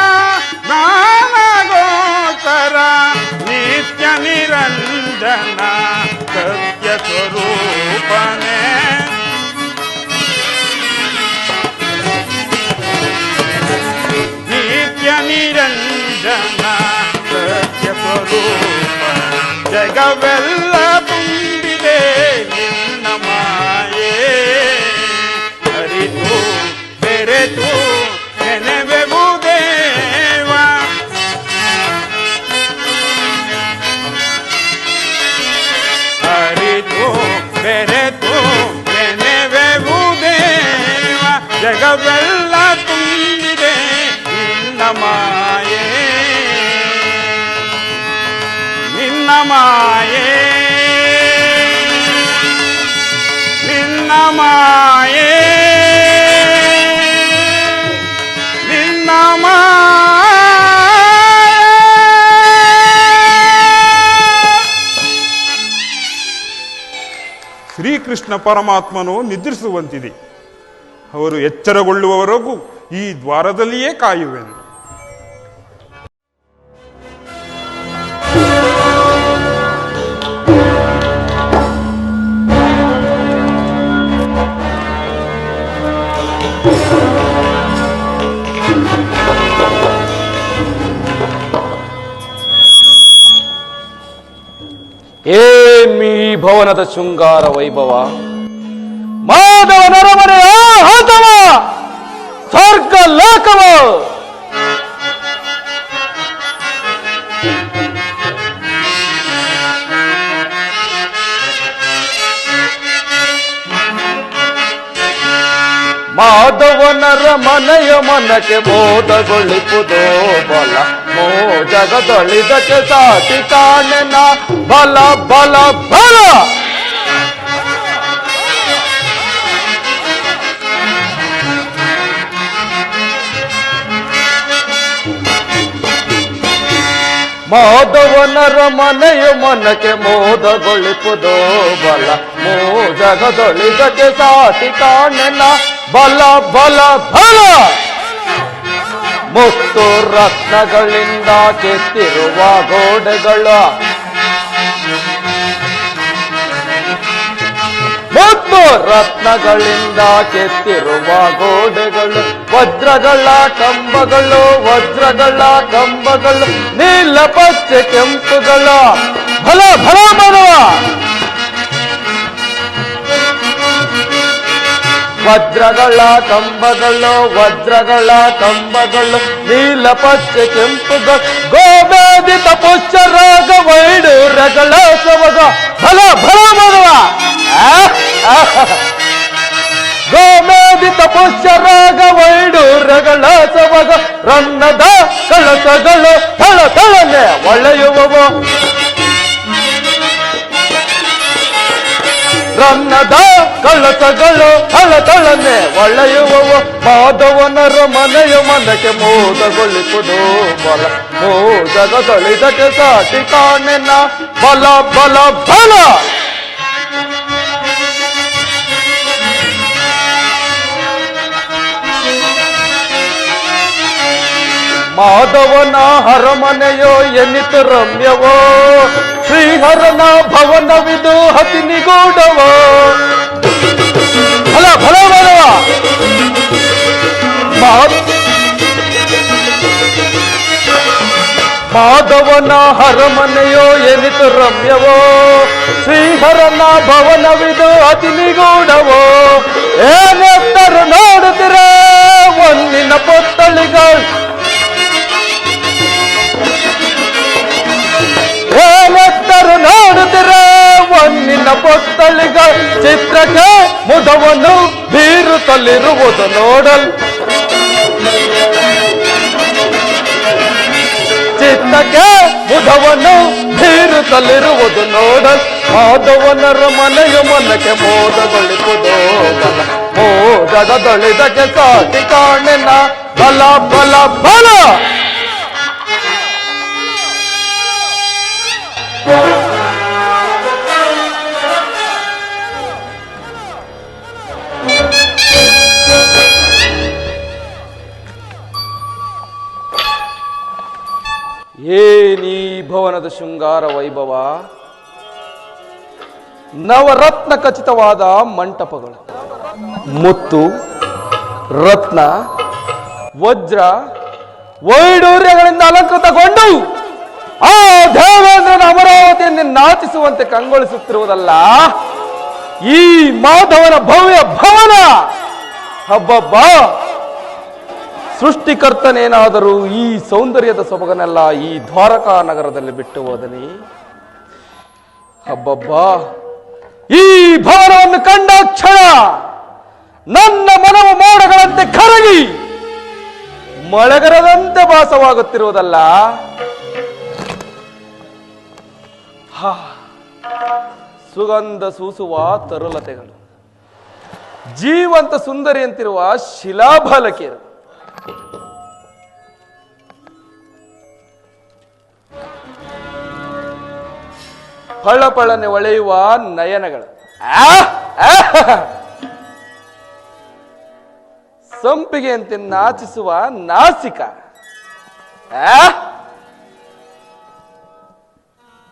ಜ್ಞಾನ ಗೋಚರ, ನಿತ್ಯ ನಿರಂಜನ ಸತ್ಯ ಸ್ವರೂಪನೇ ಜಗವೆಲ್ಲ ತುಂಬಿದೆ ನಿನ್ನ ಮಾಯೆ ಅರಿತು ಬೆರೆತು ನೆನೆವೆವು ದೇವ ಅರಿತು ಬೆರೆತು ನೆನೆವೆವು ದೇವ ಜಗವೆಲ್ಲ ತುಂಬಿದೆ ನಿನ್ನ ಮಾಯೆ ನಿನ್ನ ಮಾಯೆ ನಿನ್ನ ಮಾಯೆ ನಿನ್ನ ಶ್ರೀಕೃಷ್ಣ ಪರಮಾತ್ಮನು ನಿದ್ರಿಸುವಂತಿದೆ. ಅವರು ಎಚ್ಚರಗೊಳ್ಳುವವರೆಗೂ ಈ ದ್ವಾರದಲ್ಲಿಯೇ ಕಾಯುವೆನು. ಏನ್ಮೀ ಭವನದ ಶೃಂಗಾರ ವೈಭವ, ಮಾಧವನ ಅರಮನೆಯ ಹತವ ಸ್ವರ್ಗ ಲೋಕವ. ಮಾಧವನರ ಮನೆಯ ಮನಕ್ಕೆ ಮೋದಗೊಳಿಪುದೋ ಬಲ, ಮೋಜಗದೊಳಿದಕ್ಕೆ ಸಾಟಿ ಕಾಣೆನ ಬಲ ಬಲ ಬಲ. ಮಾಧವನರ ಮನೆಯ ಮನಕ್ಕೆ ಮೋದಗೊಳಿಪುದೋ ಬಲ, ಮೋಜಗದೊಳಿದಕ್ಕೆ ಸಾಟಿ ಕಾಣೆನ ಬಲ ಬಲ ಬಲ. ಮುತ್ತು ರತ್ನಗಳಿಂದ ಕೆತ್ತಿರುವ ಗೋಡೆಗಳ, ಮುತ್ತು ರತ್ನಗಳಿಂದ ಕೆತ್ತಿರುವ ಗೋಡೆಗಳು, ವಜ್ರಗಳ ಕಂಬಗಳು, ವಜ್ರಗಳ ಕಂಬಗಳು, ನೀಲ ಪಚ್ಚೆ ಕೆಂಪುಗಳ ಭಲ ಭಲ ಬರುವ. ವಜ್ರಗಳ ಕಂಬಗಳು, ವಜ್ರಗಳ ಕಂಬಗಳು, ನೀಲ ಪಚ್ಚೆ ಕೆಂಪುಗಳು, ಗೋಬೇದಿತ ಪುಷ್ಯರಾಗ ವೈಡೂರಗಳ ಸೊಬಗ ಭಲ ಭಲ ಬರುವ. ಗೋಮೇದಿತ ಪುಷ್ಯರಾಗ ವೈಡೂರಗಳ ಸೊಬಗ, ರನ್ನದ ಕಳಸಗಳು ಥಳ ಥಳನೆ ಒಳೆಯುವವು. ರನ್ನದ ಕಳಸಗಳು ಥಳ ಥಳನೆ ಒಳೆಯುವವು. ಮಾಧವನರ ಮನೆಯ ಮನಕ್ಕೆ ಮೋದಗೊಳಿಪುದು ಬಲ, ಮೋದಗದೊಳಿದಕ್ಕೆ ಸಾಟಿ ಕಾಣೆನ ಬಲ ಬಲ ಬಲ. ಮಾಧವನ ಅರಮನೆಯೋ ಎನ್ನಿತು ರಮ್ಯವೋ, ಶ್ರೀಹರನ ಭವನವಿದು ಅತಿ ನಿಗೂಢವೋ. ಫಲ ಫಲ ಬರುವ. ಮಾಧವನ ಅರಮನೆಯೋ ಎನ್ನಿತು ರಮ್ಯವೋ, ಶ್ರೀಹರನ ಭವನವಿದು ಅತಿ ನಿಗೂಢವೋ. ಏನೆತ್ತರು ನೋಡುತ್ತಿರೆ ಒಂದಿನ ಪೊತ್ತಳಿಗಳು, ಏನೆತ್ತರು ನೋಡುತ್ತಿರೆ ಒಂದಿನ ಪೊತ್ತಳಿಗಳು. ಚಿತ್ರಕ್ಕೆ ಮುದವನ್ನು ಬೀರುತ್ತಲಿರುವುದು ನೋಡಲ್, ಚಿತ್ತಕ್ಕೆ ಮುದವನ್ನು ಬೀರುತ್ತಲಿರುವುದು ನೋಡಲ್. ಮಾಧವನರ ಮನೆಯ ಮನಕ್ಕೆ ಮೋದಗೊಳಿಪುದೋ ಬಲ, ಮೋದಗದೊಳಿದಕ್ಕೆ ಸಾಟಿ ಕಾಣೆನ ಬಲ ಬಲ ಬಲ. ಏನೀ ಭವನದ ಶೃಂಗಾರ ವೈಭವ, ನವರತ್ನ ಖಚಿತವಾದ ಮಂಟಪಗಳು, ಮುತ್ತು ರತ್ನ ವಜ್ರ ವೈಡೂರ್ಯಗಳಿಂದ ಅಲಂಕೃತಗೊಂಡು ಆ ದೇವೇಂದ್ರನ ಅಮರಾವತಿಯನ್ನು ನಾಚಿಸುವಂತೆ ಕಂಗೊಳಿಸುತ್ತಿರುವುದಲ್ಲ ಈ ಮಾಧವನ ಭವ್ಯ ಭವನ. ಹಬ್ಬಬ್ಬ, ಸೃಷ್ಟಿಕರ್ತನೇನಾದರೂ ಈ ಸೌಂದರ್ಯದ ಸೊಬಗನೆಲ್ಲ ಈ ದ್ವಾರಕಾ ನಗರದಲ್ಲಿ ಬಿಟ್ಟು ಹೋದನಿ? ಹಬ್ಬಬ್ಬ, ಈ ಭವನವನ್ನು ಕಂಡ ಕ್ಷಣ ನನ್ನ ಮನವು ಮೋಡಗಳಂತೆ ಕರಗಿ ಮಳೆಗರದಂತೆ ಭಾಸವಾಗುತ್ತಿರುವುದಲ್ಲ. ಸುಗಂಧ ಸೂಸುವ ತರುಲತೆಗಳು, ಜೀವಂತ ಸುಂದರಿಯಂತಿರುವ ಶಿಲಾಬಾಲಕಿಯರು, ಪಳಪಳನೆ ಒಳೆಯುವ ನಯನಗಳು, ಸಂಪಿಗೆಯಂತೆ ನಾಚಿಸುವ ನಾಸಿಕ,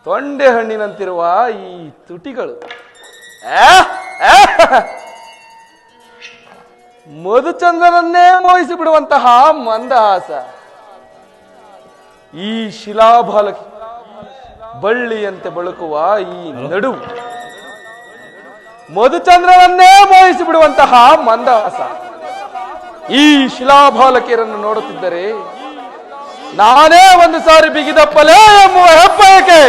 ತೊಂಡೆ ಹಣ್ಣಿನಂತಿರುವ ಈ ತುಟಿಗಳು, ಮಧುಚಂದ್ರನನ್ನೇ ಮೋಹಿಸಿ ಬಿಡುವಂತಹ ಮಂದಹಾಸ, ಈ ಶಿಲಾಬಾಲಕಿ ಬಳ್ಳಿಯಂತೆ ಬಳುಕುವ ಈ ನಡುವು, ಮಧುಚಂದ್ರನನ್ನೇ ಮೋಹಿಸಿ ಬಿಡುವಂತಹ ಮಂದಹಾಸ. ಈ ಶಿಲಾಬಾಲಕಿಯರನ್ನು ನೋಡುತ್ತಿದ್ದರೆ ನಾನೇ ಒಂದು ಸಾರಿ ಬಿಗಿದಪ್ಪಲೇ ಎಂಬುವ ಹೆಬ್ಬಯಕೆ.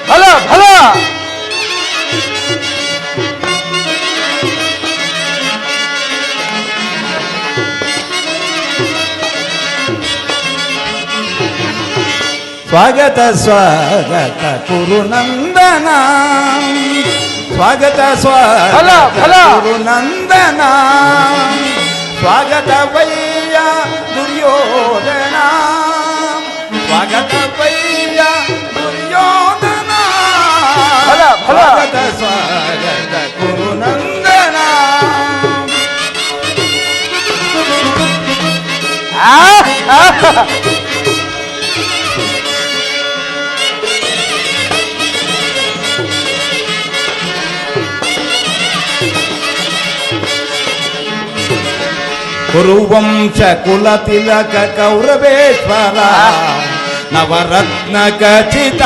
ಭಲ ಭಲ, ಸ್ವಾಗತ ಸ್ವಾಗತ ಕುರುನಂದನ, ಸ್ವಾಗತ ಸ್ವಾಗತ ಕುರುನಂದನ, ಸ್ವಾಗತ ವಯ್ಯ ದುರ್ಯೋಧನ, ಸ್ವಾಗತ ವಯ್ಯ ದುರ್ಯೋಧನ, ಸ್ವಾಗತ ಸ್ವಾಗತ ಕುರುನಂದನ. ಕುರುವಂಶ ಕುಲ ತಿಲಕ ಕೌರವೇಶ್ವರ, ನವರತ್ನ ಖಚಿತ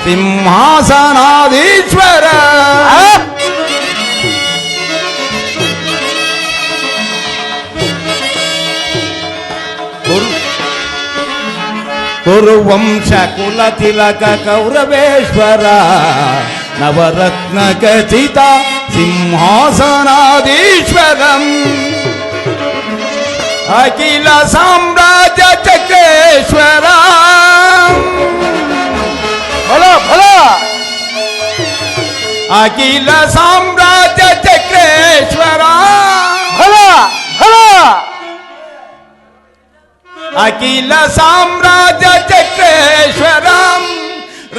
ಸಿಂಹಾಸನಾಧೀಶ್ವರ, ಕುರುವಂಶ ಕುಲ ತಿಲಕ ಕೌರವೇಶ್ವರ, ನವರತ್ನ ಖಚಿತ ಸಿಂಹಾಸನಾಧೀಶ್ವರಂ, ಅಖಿಲ ಸಾಮ್ರಾಜ್ಯ ಚಕ್ರೇಶ್ವರ, ಭಲ ಭಲ, ಅಖಿಲ ಸಾಮ್ರಾಜ್ಯ ಚಕ್ರೇಶ್ವರ, ಭಲ ಭಲ, ಅಖಿಲ ಸಾಮ್ರಾಜ್ಯ ಚಕ್ರೇಶ್ವರ,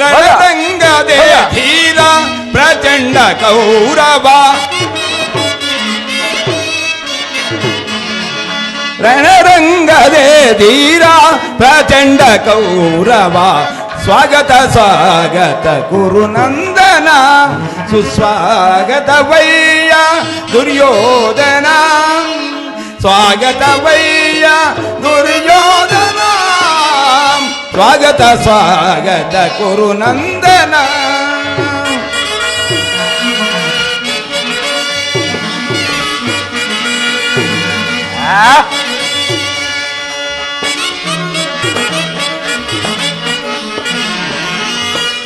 ರಣರಂಗದೇ ಧೀರ ಪ್ರಚಂಡ ಕೌರವ, ರಣರಂಗದೇ ಧೀರ ಪ್ರಚಂಡ ಕೌರವ, ಸ್ವಾಗತ ಸ್ವಾಗತ ಕುರುನಂದನ, ಸುಸ್ವಾಗತ ವಯ್ಯ ದುರ್ಯೋಧನ, ಸ್ವಾಗತ ವಯ್ಯ ದುರ್ಯೋಧನ, ಸ್ವಾಗತ ಸ್ವಾಗತ ಕುರುನಂದನ.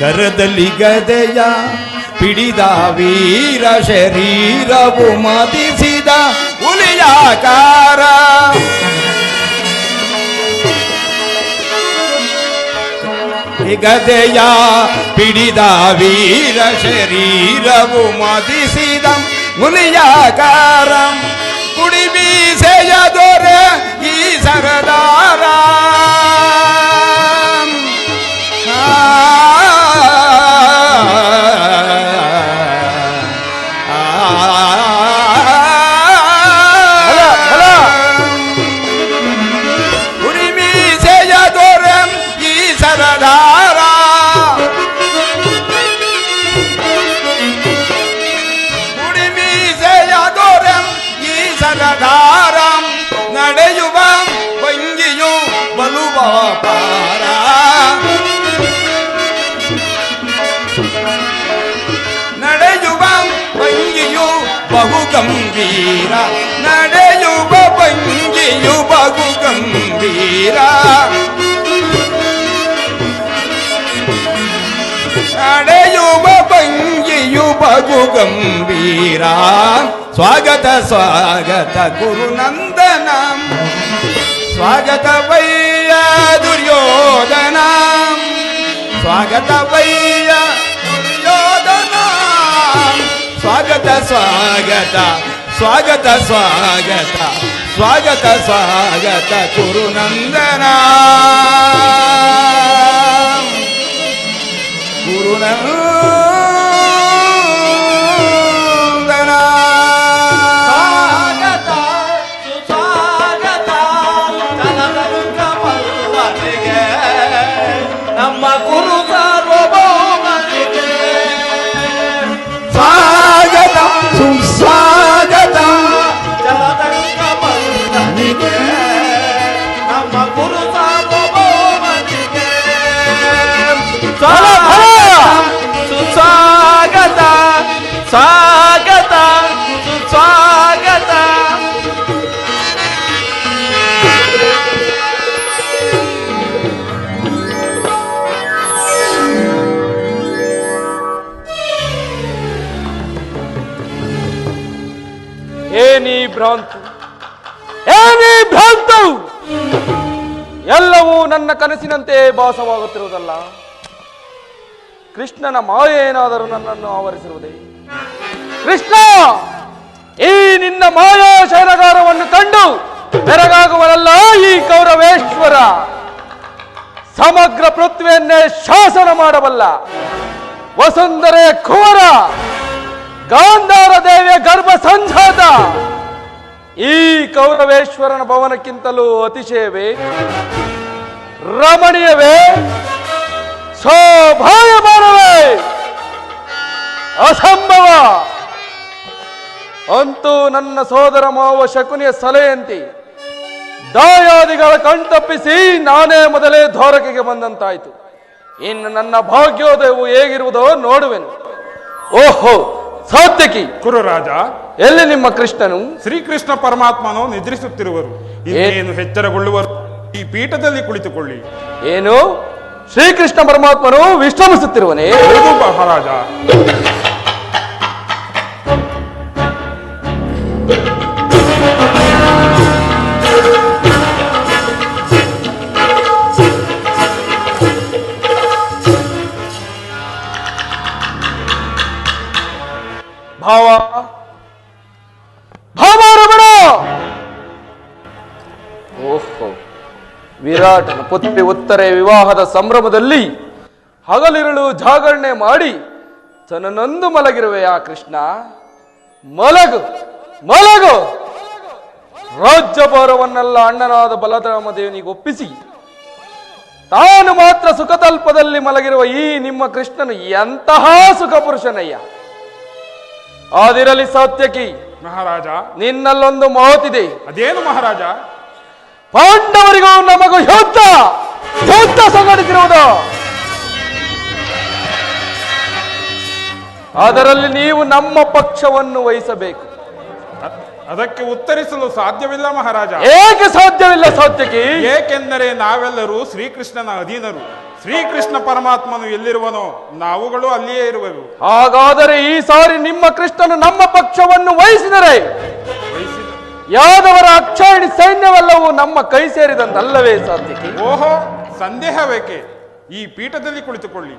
ಕರದಲ್ಲಿ ಗದೆಯ ಪಿಡಿದ ವೀರ ಶರೀರವು ಮದಿಸಿದ ಹುಲಿಯಾಕಾರ, ಗದೆಯ ಪಿಡಿದ ವೀರ ಶರೀರವು ಮದಿಸಿದ ಹುಲಿಯಾಕಾರ, ಕುಡಿ ಬೀಸೆಯ ದೊರೆ ಈ ಸರದಾರ, ಕುಡಿ ಬೀಸೆಯ ದೊರೆ ಈ ಸರದಾರ, ಪಾರ ನಡೆಯುವ ಭಂಗಿಯು ಬಹು ಗಂಭೀರ ನಡೆಯುವ ಭಂಗಿಯು ಬಹು ಗಂಭೀರ ನಡೆಯುವ ಭಂಗಿಯು ಬಹು ಗಂಭೀರ ಸ್ವಾಗತ ಸ್ವಾಗತ ಗುರುನಂದನ ಸ್ವಾಗತ ವಯ್ಯ ದುರ್ಯೋಧನ ಸ್ವಾಗತ ವಯ್ಯ ದುರ್ಯೋಧನ ಸ್ವಾಗತ ಸ್ವಾಗತ ಸ್ವಾಗತ ಸ್ವಾಗತ ಸ್ವಾಗತ ಸ್ವಾಗತ ಗುರುನಂದನ ಗುರುನಂದನ ಸ್ವಾಗತ ಸುಸ್ವಾಗತ ಕನಕದುರ್ಗ ಮಲ್ಲನಿಗೆ ನಮ್ಮ ಗುರು ಸಾರ್ವಭೌಮನಿಗೆ ಸ್ವಾಗತ ಸುಸ್ವಾಗತ ಜಲದಂಗ ಮಲ್ಲನಿಗೆ ನಮ್ಮ ಗುರು ಸಾರ್ವಭೌಮನಿಗೆ ಸುಸ್ವಾಗತ ಸ್ವಾಗತ ಸುಸ್ವಾಗತ ಏನಿ ಭ್ರಾಂತು ಏನಿ ಭ್ರಾಂತು ಎಲ್ಲವೂ ನನ್ನ ಕನಸಿನಂತೆ ಭಾಸವಾಗುತ್ತಿರುವುದಲ್ಲ ಕೃಷ್ಣನ ಮಾಯೆ ಏನಾದರೂ ನನ್ನನ್ನು ಆವರಿಸಿರುವುದೇ ಕೃಷ್ಣ ಈ ನಿನ್ನ ಮಾಯಾ ಶಯನಗಾರವನ್ನು ಕಂಡು ಬೆರಗಾಗುವನಲ್ಲ ಈ ಕೌರವೇಶ್ವರ ಸಮಗ್ರ ಪೃಥ್ವಿಯನ್ನೇ ಶಾಸನ ಮಾಡಬಲ್ಲ ವಸುಂಧರೆಯ ಕುವರ ಗಾಂಧಾರ ದೇವಿಯ ಗರ್ಭ ಸಂಜಾತ ಈ ಕೌರವೇಶ್ವರನ ಭವನಕ್ಕಿಂತಲೂ ಅತಿಶಯವೇ ರಮಣೀಯವೇ ಶೋಭಾಯಮಾನವೇ ಅಸಂಭವ ಅಂತೂ ನನ್ನ ಸೋದರ ಮಾವ ಶಕುನಿಯ ಸಲಹೆಯಂತೆ ದಾಯಾದಿಗಳ ಕಣ್ತಪ್ಪಿಸಿ ನಾನೇ ಮೊದಲೇ ದ್ವಾರಕೆಗೆ ಬಂದಂತಾಯ್ತು. ಇನ್ನು ನನ್ನ ಭಾಗ್ಯೋದಯವು ಹೇಗಿರುವುದೋ ನೋಡುವೆನು. ಓಹೋ ಸಾತ್ಯಕಿ ಕುರುರಾಜ, ಎಲ್ಲಿ ನಿಮ್ಮ ಕೃಷ್ಣನು? ಶ್ರೀಕೃಷ್ಣ ಪರಮಾತ್ಮನು ನಿದ್ರಿಸುತ್ತಿರುವರು. ಇನ್ನೇನು ಎಚ್ಚರಗೊಳ್ಳುವರು? ಈ ಪೀಠದಲ್ಲಿ ಕುಳಿತುಕೊಳ್ಳಿ. ಏನು ಶ್ರೀಕೃಷ್ಣ ಪರಮಾತ್ಮನು ವಿಶ್ರಮಿಸುತ್ತಿರುವನೇ? ಹೌದು ಮಹಾರಾಜ. ಭಾವ ಭಾವ ರಮಣ. ಓಹೋ, ವಿರಾಟನ ಪುತ್ರಿ ಉತ್ತರೆ ವಿವಾಹದ ಸಂಭ್ರಮದಲ್ಲಿ ಹಗಲಿರುಳು ಜಾಗರಣೆ ಮಾಡಿ ತನ್ನೊಂದು ಮಲಗಿರುವೆಯಾ ಕೃಷ್ಣ? ಮಲಗು ಮಲಗು. ರಾಜ್ಯಭಾರವನ್ನೆಲ್ಲ ಅಣ್ಣನಾದ ಬಲರಾಮ ದೇವನಿಗೆ ಒಪ್ಪಿಸಿ ತಾನು ಮಾತ್ರ ಸುಖತಲ್ಪದಲ್ಲಿ ಮಲಗಿರುವ ಈ ನಿಮ್ಮ ಕೃಷ್ಣನು ಎಂತಹ ಸುಖ ಪುರುಷನಯ್ಯ. ಆದಿರಲಿ ಸಾತ್ಯಕಿ, ಮಹಾರಾಜ, ನಿನ್ನಲ್ಲೊಂದು ಮಾತಿದೆ. ಅದೇನು ಮಹಾರಾಜ? ಪಾಂಡವರಿಗೂ ನಮಗೂ ಯುದ್ಧ ಯುದ್ಧ ಸಂಘಟಿಸಿರುವುದು. ಅದರಲ್ಲಿ ನೀವು ನಮ್ಮ ಪಕ್ಷವನ್ನು ವಹಿಸಬೇಕು. ಅದಕ್ಕೆ ಉತ್ತರಿಸಲು ಸಾಧ್ಯವಿಲ್ಲ ಮಹಾರಾಜ. ಏಕೆ ಸಾಧ್ಯವಿಲ್ಲ ಸಾತ್ಯಕಿ? ಏಕೆಂದರೆ ನಾವೆಲ್ಲರೂ ಶ್ರೀಕೃಷ್ಣನ ಅಧೀನರು. ಶ್ರೀಕೃಷ್ಣ ಪರಮಾತ್ಮನು ಎಲ್ಲಿರುವನೋ ನಾವುಗಳು ಅಲ್ಲಿಯೇ ಇರುವೆವು. ಹಾಗಾದರೆ ಈ ಸಾರಿ ನಿಮ್ಮ ಕೃಷ್ಣನು ನಮ್ಮ ಪಕ್ಷವನ್ನು ವಹಿಸಿದರೆ ಯಾದವರ ಅಕ್ಷಾಯಣಿ ಸೈನ್ಯವೆಲ್ಲವೂ ನಮ್ಮ ಕೈ ಸೇರಿದಂತಲ್ಲವೇ ಸಾತ್ಯಕಿ? ಓಹೋ, ಸಂದೇಹ ಬೇಕೆ? ಈ ಪೀಠದಲ್ಲಿ ಕುಳಿತುಕೊಳ್ಳಿ.